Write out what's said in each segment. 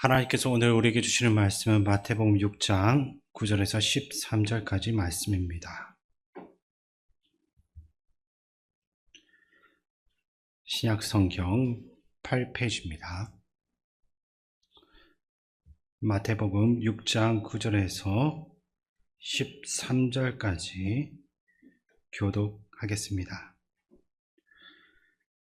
하나님께서 오늘 우리에게 주시는 말씀은 마태복음 6장 9절에서 13절까지 말씀입니다. 신약성경 8페이지입니다. 마태복음 6장 9절에서 13절까지 교독하겠습니다.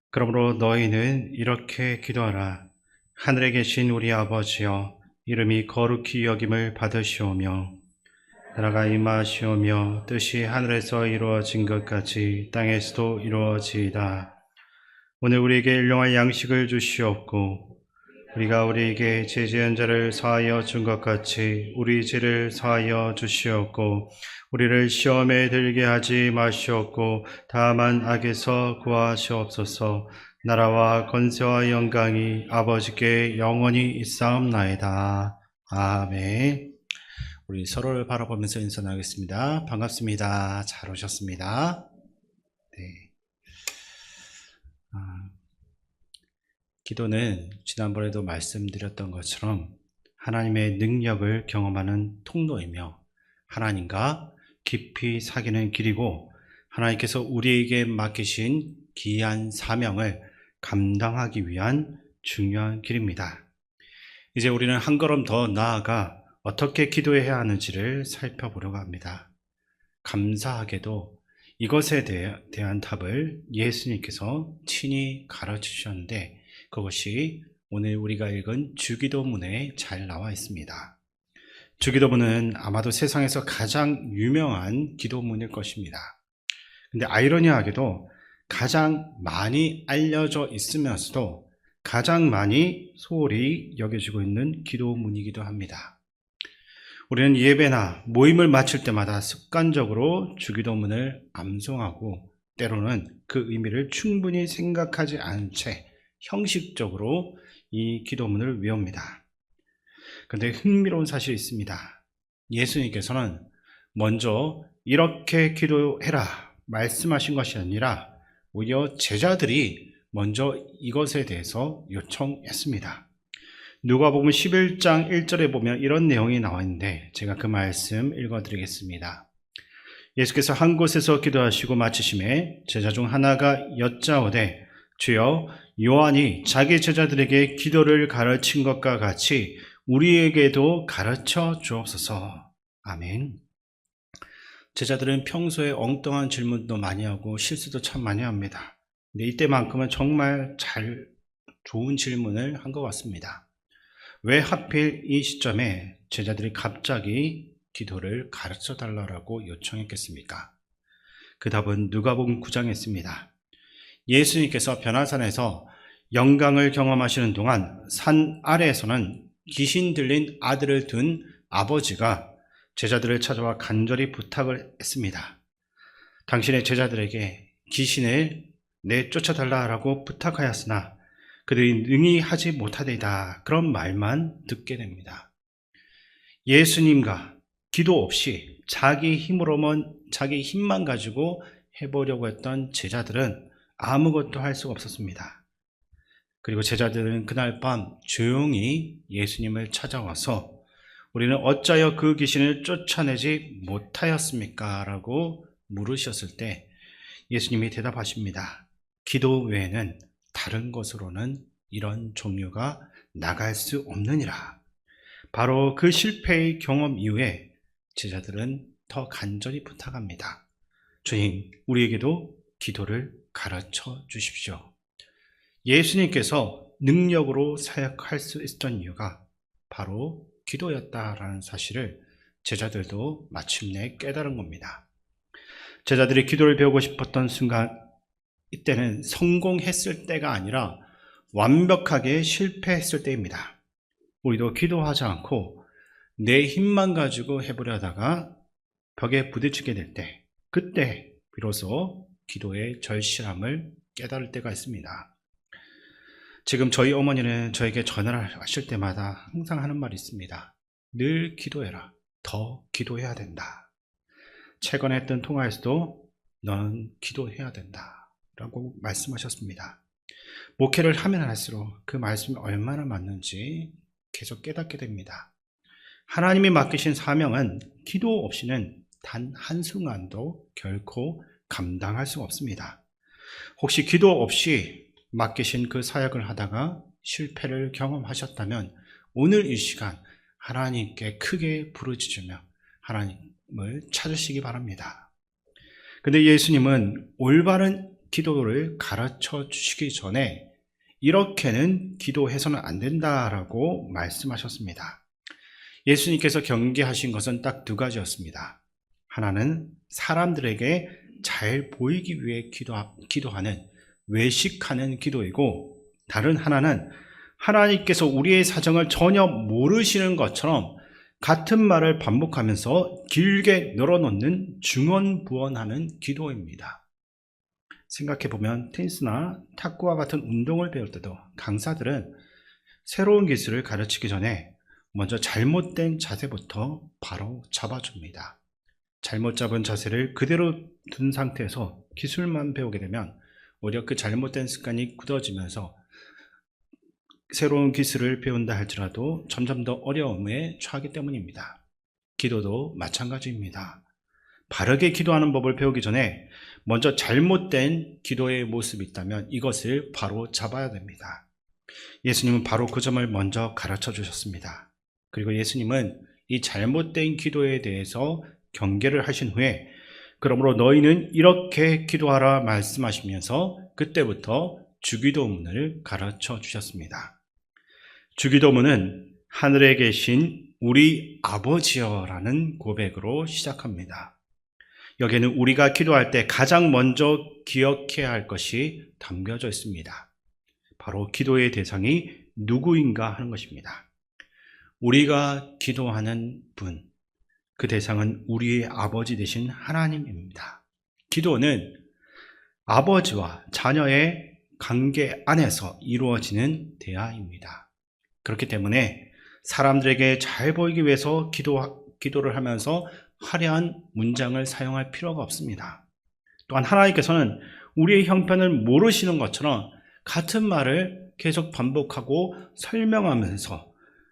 그러므로 너희는 이렇게 기도하라. 하늘에 계신 우리 아버지여, 이름이 거룩히 여김을 받으시오며 나라가 임하시오며 뜻이 하늘에서 이루어진 것 같이 땅에서도 이루어지이다. 오늘 우리에게 일용할 양식을 주시옵고 우리가 우리에게 죄 지은 자를 사하여 준 것 같이 우리 죄를 사하여 주시옵고 우리를 시험에 들게 하지 마시옵고 다만 악에서 구하시옵소서. 나라와 권세와 영광이 아버지께 영원히 있사옵나이다. 아멘. 우리 서로를 바라보면서 인사 나누겠습니다. 반갑습니다. 잘 오셨습니다. 네. 기도는 지난번에도 말씀드렸던 것처럼 하나님의 능력을 경험하는 통로이며 하나님과 깊이 사귀는 길이고 하나님께서 우리에게 맡기신 귀한 사명을 감당하기 위한 중요한 길입니다. 이제 우리는 한 걸음 더 나아가 어떻게 기도해야 하는지를 살펴보려고 합니다. 감사하게도 이것에 대한 답을 예수님께서 친히 가르치셨는데 그것이 오늘 우리가 읽은 주기도문에 잘 나와 있습니다. 주기도문은 아마도 세상에서 가장 유명한 기도문일 것입니다. 근데 아이러니하게도 가장 많이 알려져 있으면서도 가장 많이 소홀히 여겨지고 있는 기도문이기도 합니다. 우리는 예배나 모임을 마칠 때마다 습관적으로 주기도문을 암송하고 때로는 그 의미를 충분히 생각하지 않은 채 형식적으로 이 기도문을 외웁니다. 그런데 흥미로운 사실이 있습니다. 예수님께서는 먼저 이렇게 기도해라 말씀하신 것이 아니라 오히려 제자들이 먼저 이것에 대해서 요청했습니다. 누가복음 11장 1절에 보면 이런 내용이 나와 있는데 제가 그 말씀 읽어드리겠습니다. 예수께서 한 곳에서 기도하시고 마치심에 제자 중 하나가 여짜오되 주여, 요한이 자기 제자들에게 기도를 가르친 것과 같이 우리에게도 가르쳐 주옵소서. 아멘. 제자들은 평소에 엉뚱한 질문도 많이 하고 실수도 참 많이 합니다. 근데 이때만큼은 정말 좋은 질문을 한 것 같습니다. 왜 하필 이 시점에 제자들이 갑자기 기도를 가르쳐 달라고 요청했겠습니까? 그 답은 누가복음 9장에 있습니다. 예수님께서 변화산에서 영광을 경험하시는 동안 산 아래에서는 귀신 들린 아들을 둔 아버지가 제자들을 찾아와 간절히 부탁을 했습니다. 당신의 제자들에게 귀신을 내쫓아달라고 부탁하였으나 그들이 능히 하지 못하리다. 그런 말만 듣게 됩니다. 예수님과 기도 없이 자기 힘만 가지고 해보려고 했던 제자들은 아무것도 할 수가 없었습니다. 그리고 제자들은 그날 밤 조용히 예수님을 찾아와서 우리는 어찌하여 그 귀신을 쫓아내지 못하였습니까? 라고 물으셨을 때 예수님이 대답하십니다. 기도 외에는 다른 것으로는 이런 종류가 나갈 수 없느니라. 바로 그 실패의 경험 이후에 제자들은 더 간절히 부탁합니다. 주님, 우리에게도 기도를 가르쳐 주십시오. 예수님께서 능력으로 사역할 수 있었던 이유가 바로 기도였다라는 사실을 제자들도 마침내 깨달은 겁니다. 제자들이 기도를 배우고 싶었던 순간, 이때는 성공했을 때가 아니라 완벽하게 실패했을 때입니다. 우리도 기도하지 않고 내 힘만 가지고 해보려 하다가 벽에 부딪히게 될 때, 그때 비로소 기도의 절실함을 깨달을 때가 있습니다. 지금 저희 어머니는 저에게 전화를 하실 때마다 항상 하는 말이 있습니다. 늘 기도해라. 더 기도해야 된다. 최근에 했던 통화에서도 넌 기도해야 된다 라고 말씀하셨습니다. 목회를 하면 할수록 그 말씀이 얼마나 맞는지 계속 깨닫게 됩니다. 하나님이 맡기신 사명은 기도 없이는 단 한순간도 결코 감당할 수 없습니다. 혹시 기도 없이 맡기신 그 사역을 하다가 실패를 경험하셨다면 오늘 이 시간 하나님께 크게 부르짖으며 하나님을 찾으시기 바랍니다. 근데 예수님은 올바른 기도를 가르쳐 주시기 전에 이렇게는 기도해서는 안 된다라고 말씀하셨습니다. 예수님께서 경계하신 것은 딱 두 가지였습니다. 하나는 사람들에게 잘 보이기 위해 기도하는 외식하는 기도이고, 다른 하나는 하나님께서 우리의 사정을 전혀 모르시는 것처럼 같은 말을 반복하면서 길게 늘어놓는 중언부언하는 기도입니다. 생각해보면 테니스나 탁구와 같은 운동을 배울 때도 강사들은 새로운 기술을 가르치기 전에 먼저 잘못된 자세부터 바로 잡아줍니다. 잘못 잡은 자세를 그대로 둔 상태에서 기술만 배우게 되면 오히려 그 잘못된 습관이 굳어지면서 새로운 기술을 배운다 할지라도 점점 더 어려움에 처하기 때문입니다. 기도도 마찬가지입니다. 바르게 기도하는 법을 배우기 전에 먼저 잘못된 기도의 모습이 있다면 이것을 바로 잡아야 됩니다. 예수님은 바로 그 점을 먼저 가르쳐 주셨습니다. 그리고 예수님은 이 잘못된 기도에 대해서 경계를 하신 후에 그러므로 너희는 이렇게 기도하라 말씀하시면서 그때부터 주기도문을 가르쳐 주셨습니다. 주기도문은 하늘에 계신 우리 아버지여라는 고백으로 시작합니다. 여기에는 우리가 기도할 때 가장 먼저 기억해야 할 것이 담겨져 있습니다. 바로 기도의 대상이 누구인가 하는 것입니다. 우리가 기도하는 분, 그 대상은 우리의 아버지 되신 하나님입니다. 기도는 아버지와 자녀의 관계 안에서 이루어지는 대화입니다. 그렇기 때문에 사람들에게 잘 보이기 위해서 기도를 하면서 화려한 문장을 사용할 필요가 없습니다. 또한 하나님께서는 우리의 형편을 모르시는 것처럼 같은 말을 계속 반복하고 설명하면서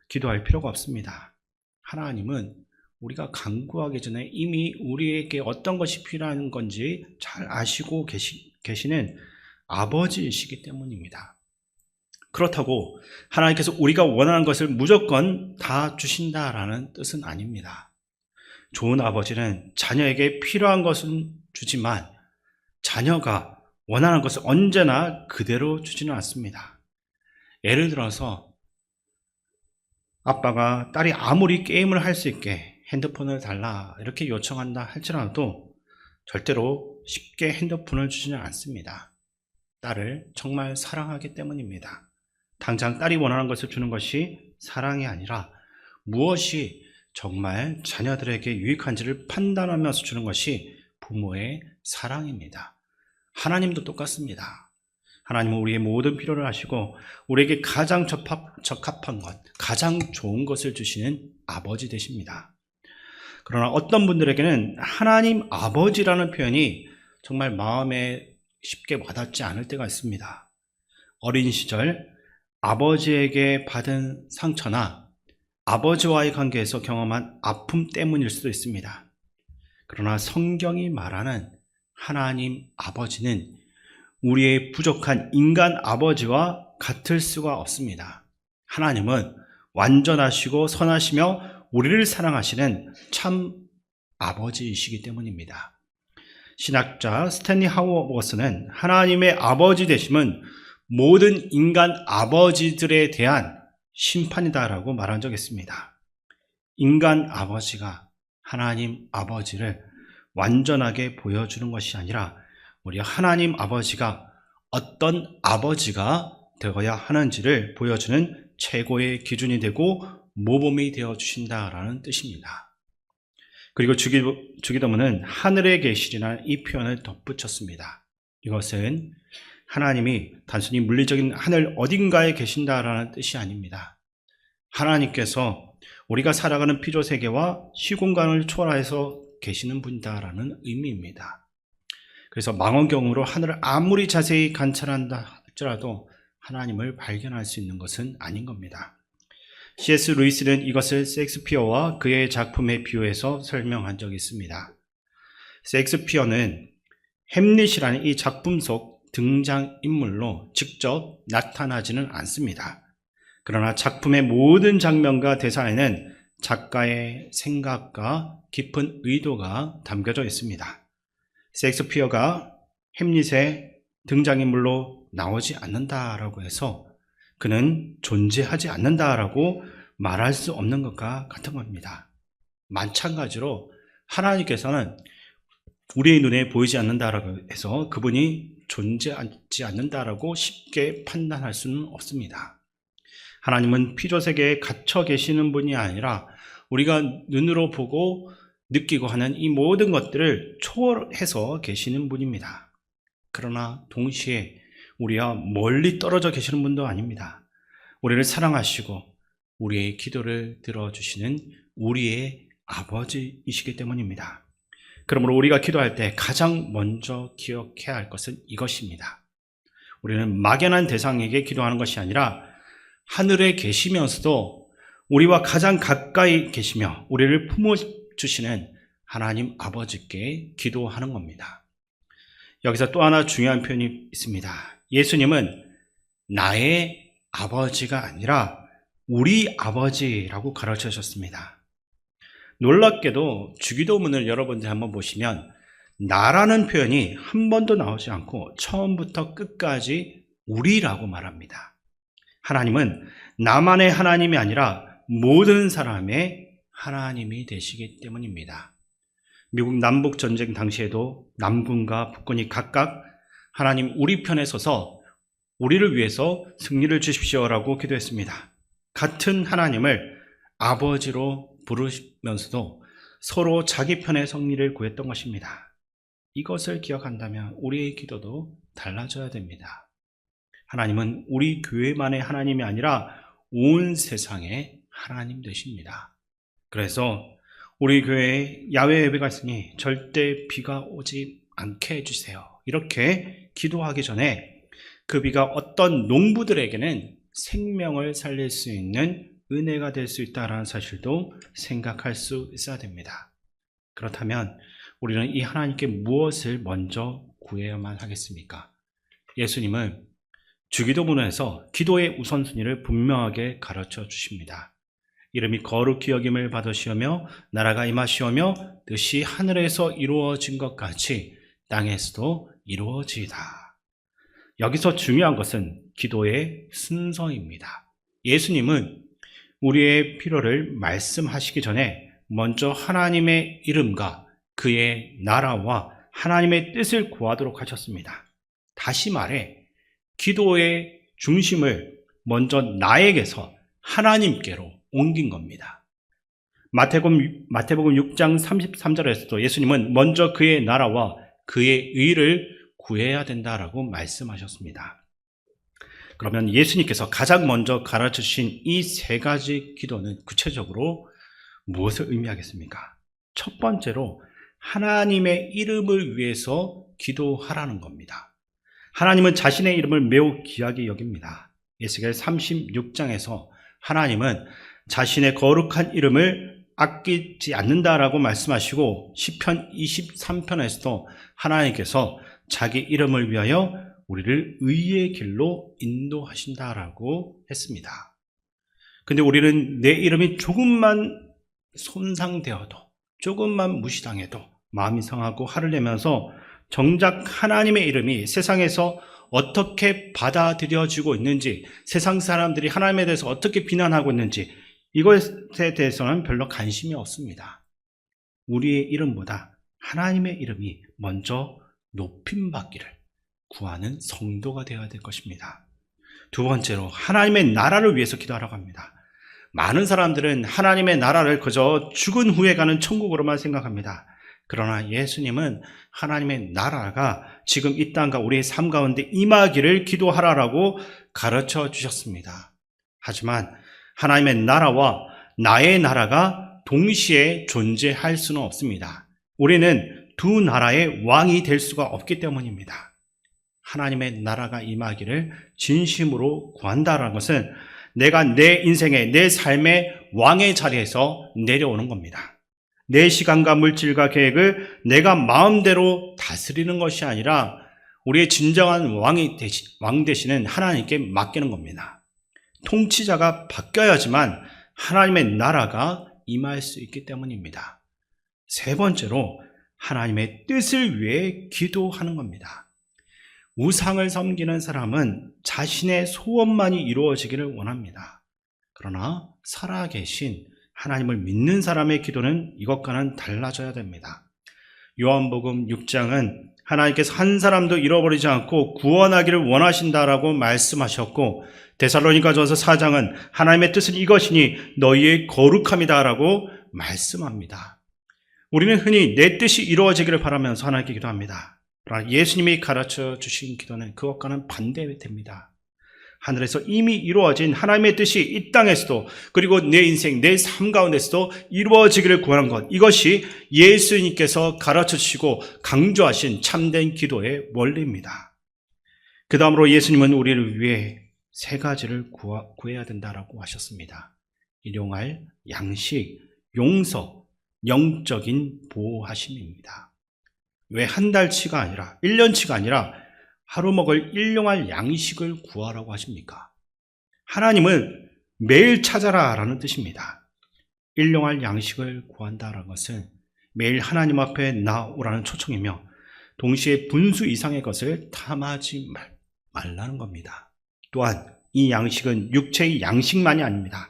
기도할 필요가 없습니다. 하나님은 우리가 간구하기 전에 이미 우리에게 어떤 것이 필요한 건지 잘 아시고 계시는 아버지이시기 때문입니다. 그렇다고 하나님께서 우리가 원하는 것을 무조건 다 주신다라는 뜻은 아닙니다. 좋은 아버지는 자녀에게 필요한 것은 주지만 자녀가 원하는 것을 언제나 그대로 주지는 않습니다. 예를 들어서 아빠가 딸이 아무리 게임을 할 수 있게 핸드폰을 달라 이렇게 요청한다 할지라도 절대로 쉽게 핸드폰을 주지는 않습니다. 딸을 정말 사랑하기 때문입니다. 당장 딸이 원하는 것을 주는 것이 사랑이 아니라 무엇이 정말 자녀들에게 유익한지를 판단하면서 주는 것이 부모의 사랑입니다. 하나님도 똑같습니다. 하나님은 우리의 모든 필요를 아시고 우리에게 가장 적합한 것, 가장 좋은 것을 주시는 아버지 되십니다. 그러나 어떤 분들에게는 하나님 아버지라는 표현이 정말 마음에 쉽게 와닿지 않을 때가 있습니다. 어린 시절 아버지에게 받은 상처나 아버지와의 관계에서 경험한 아픔 때문일 수도 있습니다. 그러나 성경이 말하는 하나님 아버지는 우리의 부족한 인간 아버지와 같을 수가 없습니다. 하나님은 완전하시고 선하시며 우리를 사랑하시는 참 아버지이시기 때문입니다. 신학자 스탠리 하워버스는 하나님의 아버지 되심은 모든 인간 아버지들에 대한 심판이다라고 말한 적이 있습니다. 인간 아버지가 하나님 아버지를 완전하게 보여주는 것이 아니라 우리 하나님 아버지가 어떤 아버지가 되어야 하는지를 보여주는 최고의 기준이 되고 모범이 되어 주신다라는 뜻입니다. 그리고 주기도문은 하늘에 계시리라는 이 표현을 덧붙였습니다. 이것은 하나님이 단순히 물리적인 하늘 어딘가에 계신다라는 뜻이 아닙니다. 하나님께서 우리가 살아가는 피조세계와 시공간을 초월해서 계시는 분이다라는 의미입니다. 그래서 망원경으로 하늘을 아무리 자세히 관찰한다 할지라도 하나님을 발견할 수 있는 것은 아닌 겁니다. C.S. 루이스는 이것을 셰익스피어와 그의 작품에 비유해서 설명한 적이 있습니다. 셰익스피어는 햄릿이라는 이 작품 속 등장인물로 직접 나타나지는 않습니다. 그러나 작품의 모든 장면과 대사에는 작가의 생각과 깊은 의도가 담겨져 있습니다. 셰익스피어가 햄릿의 등장인물로 나오지 않는다라고 해서 그는 존재하지 않는다라고 말할 수 없는 것과 같은 겁니다. 마찬가지로 하나님께서는 우리의 눈에 보이지 않는다라고 해서 그분이 존재하지 않는다라고 쉽게 판단할 수는 없습니다. 하나님은 피조세계에 갇혀 계시는 분이 아니라 우리가 눈으로 보고 느끼고 하는 이 모든 것들을 초월해서 계시는 분입니다. 그러나 동시에 우리와 멀리 떨어져 계시는 분도 아닙니다. 우리를 사랑하시고 우리의 기도를 들어주시는 우리의 아버지이시기 때문입니다. 그러므로 우리가 기도할 때 가장 먼저 기억해야 할 것은 이것입니다. 우리는 막연한 대상에게 기도하는 것이 아니라 하늘에 계시면서도 우리와 가장 가까이 계시며 우리를 품어주시는 하나님 아버지께 기도하는 겁니다. 여기서 또 하나 중요한 표현이 있습니다. 예수님은 나의 아버지가 아니라 우리 아버지라고 가르쳐 주셨습니다. 놀랍게도 주기도문을 여러분들 한번 보시면 나라는 표현이 한 번도 나오지 않고 처음부터 끝까지 우리라고 말합니다. 하나님은 나만의 하나님이 아니라 모든 사람의 하나님이 되시기 때문입니다. 미국 남북전쟁 당시에도 남군과 북군이 각각 하나님 우리 편에 서서 우리를 위해서 승리를 주십시오라고 기도했습니다. 같은 하나님을 아버지로 부르면서도 서로 자기 편의 승리를 구했던 것입니다. 이것을 기억한다면 우리의 기도도 달라져야 됩니다. 하나님은 우리 교회만의 하나님이 아니라 온 세상의 하나님 되십니다. 그래서 우리 교회에 야외 예배가 있으니 절대 비가 오지 않게 해주세요. 이렇게 기도하기 전에 그 비가 어떤 농부들에게는 생명을 살릴 수 있는 은혜가 될 수 있다는 사실도 생각할 수 있어야 됩니다. 그렇다면 우리는 이 하나님께 무엇을 먼저 구해야만 하겠습니까? 예수님은 주기도문에서 기도의 우선순위를 분명하게 가르쳐 주십니다. 이름이 거룩히 여김을 받으시오며 나라가 임하시오며 뜻이 하늘에서 이루어진 것 같이 땅에서도 이루어지이다. 여기서 중요한 것은 기도의 순서입니다. 예수님은 우리의 필요를 말씀하시기 전에 먼저 하나님의 이름과 그의 나라와 하나님의 뜻을 구하도록 하셨습니다. 다시 말해 기도의 중심을 먼저 나에게서 하나님께로 옮긴 겁니다. 마태복음 6장 33절에서도 예수님은 먼저 그의 나라와 그의 의를 구해야 된다라고 말씀하셨습니다. 그러면 예수님께서 가장 먼저 가르쳐 주신 이 세 가지 기도는 구체적으로 무엇을 의미하겠습니까? 첫 번째로 하나님의 이름을 위해서 기도하라는 겁니다. 하나님은 자신의 이름을 매우 귀하게 여깁니다. 에스겔 36장에서 하나님은 자신의 거룩한 이름을 아끼지 않는다라고 말씀하시고 시편 23편에서도 하나님께서 자기 이름을 위하여 우리를 의의 길로 인도하신다라고 했습니다. 근데 우리는 내 이름이 조금만 손상되어도 조금만 무시당해도 마음이 상하고 화를 내면서 정작 하나님의 이름이 세상에서 어떻게 받아들여지고 있는지, 세상 사람들이 하나님에 대해서 어떻게 비난하고 있는지 이것에 대해서는 별로 관심이 없습니다. 우리의 이름보다 하나님의 이름이 먼저 높임받기를 구하는 성도가 되어야 될 것입니다. 두 번째로 하나님의 나라를 위해서 기도하라고 합니다. 많은 사람들은 하나님의 나라를 그저 죽은 후에 가는 천국으로만 생각합니다. 그러나 예수님은 하나님의 나라가 지금 이 땅과 우리의 삶 가운데 임하기를 기도하라라고 가르쳐 주셨습니다. 하지만 하나님의 나라와 나의 나라가 동시에 존재할 수는 없습니다. 우리는 두 나라의 왕이 될 수가 없기 때문입니다. 하나님의 나라가 임하기를 진심으로 구한다는 것은 내가 내 인생의, 내 삶의 왕의 자리에서 내려오는 겁니다. 내 시간과 물질과 계획을 내가 마음대로 다스리는 것이 아니라 우리의 진정한 왕 되시는 하나님께 맡기는 겁니다. 통치자가 바뀌어야지만 하나님의 나라가 임할 수 있기 때문입니다. 세 번째로 하나님의 뜻을 위해 기도하는 겁니다. 우상을 섬기는 사람은 자신의 소원만이 이루어지기를 원합니다. 그러나 살아계신 하나님을 믿는 사람의 기도는 이것과는 달라져야 됩니다. 요한복음 6장은 하나님께서 한 사람도 잃어버리지 않고 구원하기를 원하신다라고 말씀하셨고, 데살로니가전서 4장은 하나님의 뜻은 이것이니 너희의 거룩함이다라고 말씀합니다. 우리는 흔히 내 뜻이 이루어지기를 바라면서 하나님께 기도합니다. 그러나 예수님이 가르쳐 주신 기도는 그것과는 반대됩니다. 하늘에서 이미 이루어진 하나님의 뜻이 이 땅에서도, 그리고 내 인생, 내 삶 가운데서도 이루어지기를 구하는 것, 이것이 예수님께서 가르쳐 주시고 강조하신 참된 기도의 원리입니다. 그 다음으로 예수님은 우리를 위해 세 가지를 구해야 된다라고 하셨습니다. 일용할, 양식, 용서, 영적인 보호하심입니다. 왜 한 달치가 아니라 1년치가 아니라 하루 먹을 일용할 양식을 구하라고 하십니까? 하나님을 매일 찾아라라는 뜻입니다. 일용할 양식을 구한다라는 것은 매일 하나님 앞에 나오라는 초청이며, 동시에 분수 이상의 것을 탐하지 말라는 겁니다. 또한 이 양식은 육체의 양식만이 아닙니다.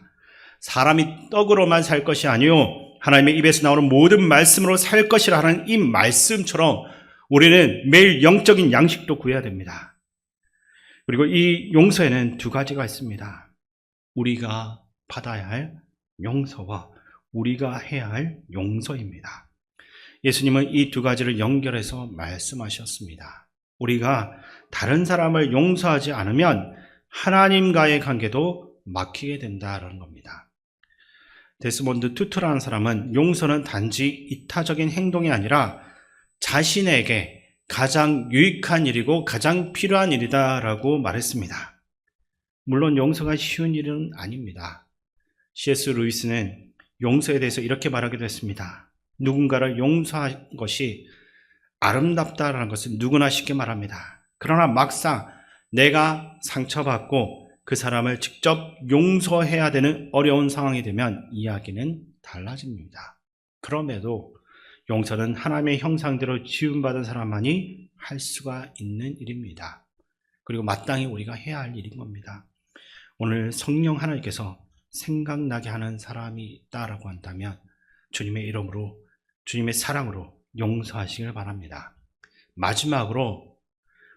사람이 떡으로만 살 것이 아니요 하나님의 입에서 나오는 모든 말씀으로 살 것이라는 이 말씀처럼 우리는 매일 영적인 양식도 구해야 됩니다. 그리고 이 용서에는 두 가지가 있습니다. 우리가 받아야 할 용서와 우리가 해야 할 용서입니다. 예수님은 이 두 가지를 연결해서 말씀하셨습니다. 우리가 다른 사람을 용서하지 않으면 하나님과의 관계도 막히게 된다는 겁니다. 데스몬드 투투라는 사람은 용서는 단지 이타적인 행동이 아니라 자신에게 가장 유익한 일이고 가장 필요한 일이다라고 말했습니다. 물론 용서가 쉬운 일은 아닙니다. C.S. 루이스는 용서에 대해서 이렇게 말하기도 했습니다. 누군가를 용서한 것이 아름답다라는 것은 누구나 쉽게 말합니다. 그러나 막상 내가 상처받고 그 사람을 직접 용서해야 되는 어려운 상황이 되면 이야기는 달라집니다. 그럼에도 용서는 하나님의 형상대로 지음받은 사람만이 할 수가 있는 일입니다. 그리고 마땅히 우리가 해야 할 일인 겁니다. 오늘 성령 하나님께서 생각나게 하는 사람이 있다라고 한다면 주님의 이름으로, 주님의 사랑으로 용서하시길 바랍니다. 마지막으로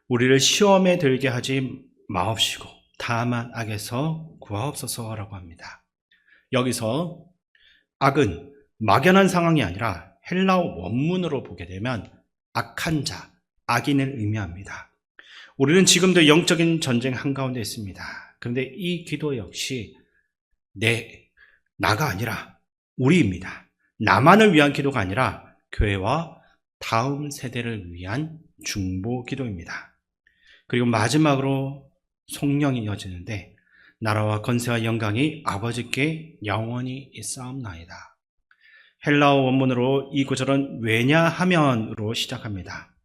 우리를 시험에 들게 하지 마옵시고 다만 악에서 구하옵소서라고 합니다. 여기서 악은 막연한 상황이 아니라 헬라어 원문으로 보게 되면 악한 자, 악인을 의미합니다. 우리는 지금도 영적인 전쟁 한가운데 있습니다. 그런데 이 기도 역시 나가 아니라 우리입니다. 나만을 위한 기도가 아니라 교회와 다음 세대를 위한 중보 기도입니다. 그리고 마지막으로 성령이 이어지는데, 나라와 권세와 영광이 아버지께 영원히 있사옵나이다. 헬라어 원문으로 이 구절은 왜냐하면으로 시작합니다.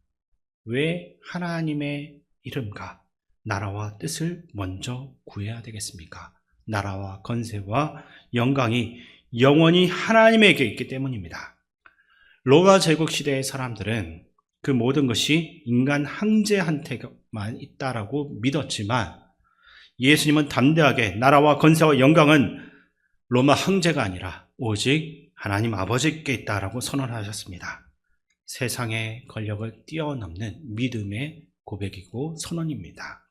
왜 하나님의 이름과 나라와 뜻을 먼저 구해야 되겠습니까? 나라와 권세와 영광이 영원히 하나님에게 있기 때문입니다. 로마 제국 시대의 사람들은 그 모든 것이 인간 황제한테만 있다라고 믿었지만, 예수님은 담대하게 나라와 권세와 영광은 로마 황제가 아니라 오직 하나님 아버지께 있다라고 선언하셨습니다. 세상의 권력을 뛰어넘는 믿음의 고백이고 선언입니다.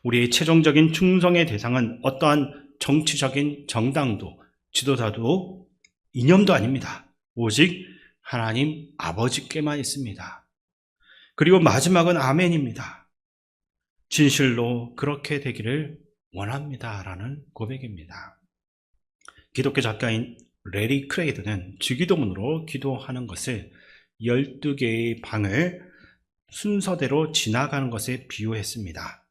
우리의 최종적인 충성의 대상은 어떠한 정치적인 정당도 지도자도 이념도 아닙니다. 오직 하나님 아버지께만 있습니다. 그리고 마지막은 아멘입니다. 진실로 그렇게 되기를 원합니다라는 고백입니다. 기독교 작가인 레리 크레이드는 주기도문으로 기도하는 것을 12개의 방을 순서대로 지나가는 것에 비유했습니다.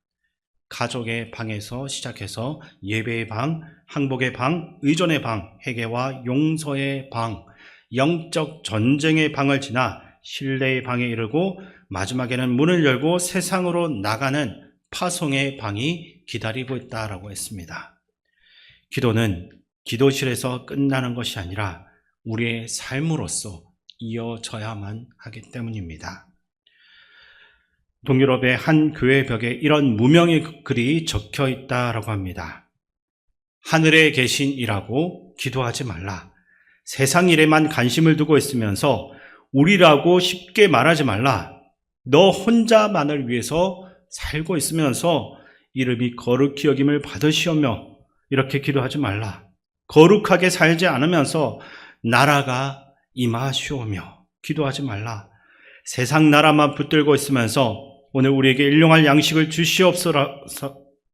가족의 방에서 시작해서 예배의 방, 항복의 방, 의존의 방, 회개와 용서의 방, 영적 전쟁의 방을 지나 신뢰의 방에 이르고 마지막에는 문을 열고 세상으로 나가는 파송의 방이 기다리고 있다라고 했습니다. 기도는 기도실에서 끝나는 것이 아니라 우리의 삶으로서 이어져야만 하기 때문입니다. 동유럽의 한 교회 벽에 이런 무명의 글이 적혀 있다라고 합니다. 하늘에 계신 이라고 기도하지 말라. 세상 일에만 관심을 두고 있으면서 우리라고 쉽게 말하지 말라. 너 혼자만을 위해서 살고 있으면서 이름이 거룩히 여김을 받으시오며 이렇게 기도하지 말라. 거룩하게 살지 않으면서 나라가 임하시오며 기도하지 말라. 세상 나라만 붙들고 있으면서 오늘 우리에게 일용할 양식을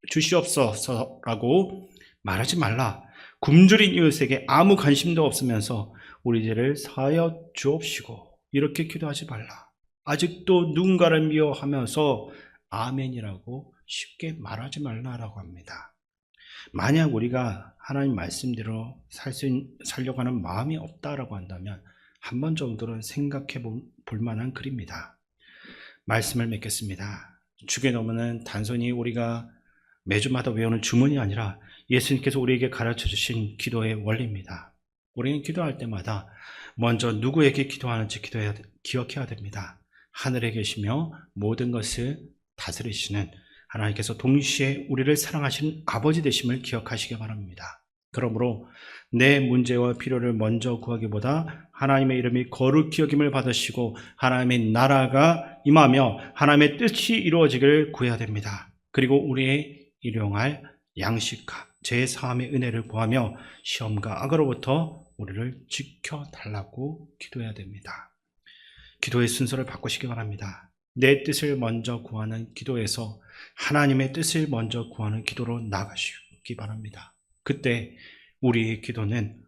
주시옵소서라고 말하지 말라. 굶주린 이웃에게 아무 관심도 없으면서 우리 죄를 사하여 주옵시고 이렇게 기도하지 말라. 아직도 누군가를 미워하면서 아멘이라고 쉽게 말하지 말라라고 합니다. 만약 우리가 하나님 말씀대로 살려고 하는 마음이 없다라고 한다면 한 번 정도는 생각해 볼 만한 글입니다. 말씀을 맺겠습니다. 주의 넘어는 단순히 우리가 매주마다 외우는 주문이 아니라 예수님께서 우리에게 가르쳐 주신 기도의 원리입니다. 우리는 기도할 때마다 먼저 누구에게 기도하는지 기억해야 됩니다. 하늘에 계시며 모든 것을 다스리시는 하나님께서 동시에 우리를 사랑하시는 아버지 되심을 기억하시기 바랍니다. 그러므로 내 문제와 필요를 먼저 구하기보다 하나님의 이름이 거룩히 여김을 받으시고 하나님의 나라가 임하며 하나님의 뜻이 이루어지기를 구해야 됩니다. 그리고 우리의 일용할 양식과 제사함의 은혜를 구하며 시험과 악으로부터 우리를 지켜달라고 기도해야 됩니다. 기도의 순서를 바꾸시기 바랍니다. 내 뜻을 먼저 구하는 기도에서 하나님의 뜻을 먼저 구하는 기도로 나가시기 바랍니다. 그때 우리의 기도는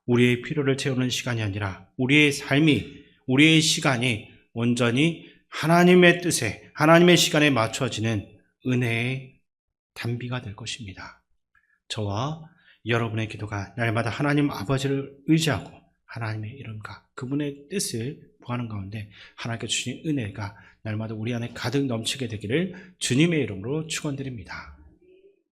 우리의 필요를 채우는 시간이 아니라 우리의 삶이, 우리의 시간이 온전히 하나님의 뜻에, 하나님의 시간에 맞춰지는 은혜의 단비가 될 것입니다. 저와 여러분의 기도가 날마다 하나님 아버지를 의지하고 하나님의 이름과 그분의 뜻을 구하는 가운데 하나님께 주신 은혜가 날마다 우리 안에 가득 넘치게 되기를 주님의 이름으로 축원드립니다.